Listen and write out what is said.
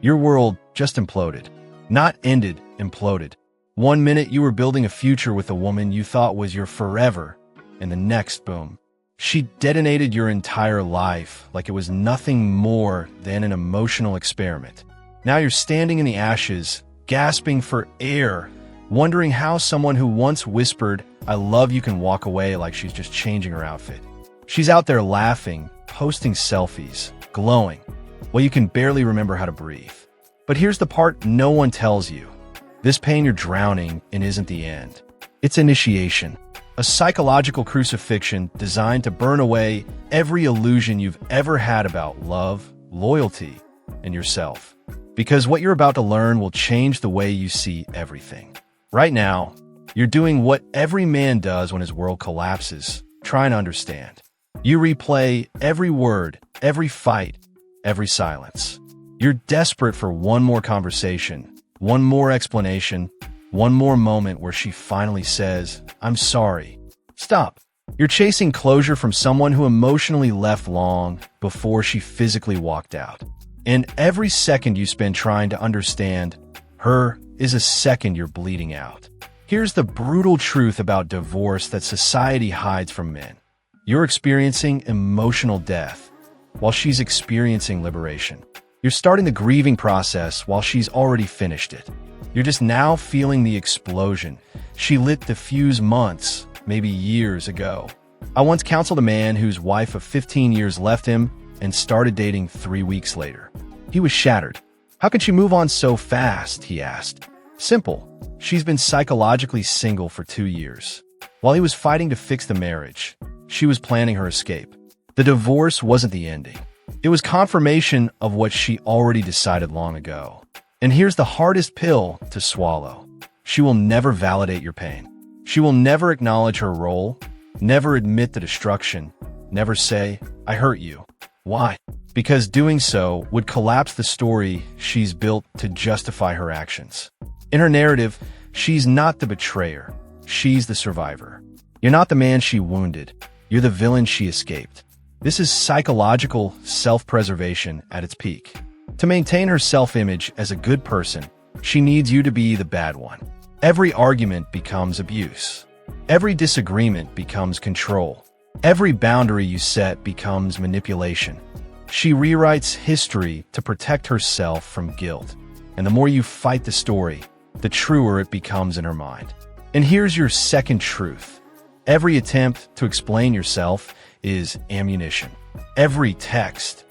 Your world just imploded. Not ended, imploded. One minute you were building a future with a woman you thought was your forever, and the next, boom. She detonated your entire life like it was nothing more than an emotional experiment. Now you're standing in the ashes, gasping for air, wondering how someone who once whispered, "I love you," can walk away like she's just changing her outfit. She's out there laughing, posting selfies, glowing. Well, you can barely remember how to breathe. But here's the part no one tells you. This pain you're drowning in isn't the end. It's initiation. A psychological crucifixion designed to burn away every illusion you've ever had about love, loyalty, and yourself. Because what you're about to learn will change the way you see everything. Right now, you're doing what every man does when his world collapses, trying to understand. You replay every word, every fight, every silence. You're desperate for one more conversation, one more explanation, one more moment where she finally says, "I'm sorry." Stop. You're chasing closure from someone who emotionally left long before she physically walked out. And every second you spend trying to understand her is a second you're bleeding out. Here's the brutal truth about divorce that society hides from men. You're experiencing emotional death while she's experiencing liberation. You're starting the grieving process while she's already finished it. You're just now feeling the explosion. She lit the fuse months, maybe years ago. I once counseled a man whose wife of 15 years left him and started dating 3 weeks later. He was shattered. "How can she move on so fast?" he asked. Simple. She's been psychologically single for 2 years. While he was fighting to fix the marriage, she was planning her escape. The divorce wasn't the ending. It was confirmation of what she already decided long ago. And here's the hardest pill to swallow. She will never validate your pain. She will never acknowledge her role, never admit the destruction, never say, "I hurt you." Why? Because doing so would collapse the story she's built to justify her actions. In her narrative, she's not the betrayer. She's the survivor. You're not the man she wounded. You're the villain she escaped. This is psychological self-preservation at its peak. To maintain her self-image as a good person, she needs you to be the bad one. Every argument becomes abuse. Every disagreement becomes control. Every boundary you set becomes manipulation. She rewrites history to protect herself from guilt. And the more you fight the story, the truer it becomes in her mind. And here's your second truth. Every attempt to explain yourself is ammunition. Every text,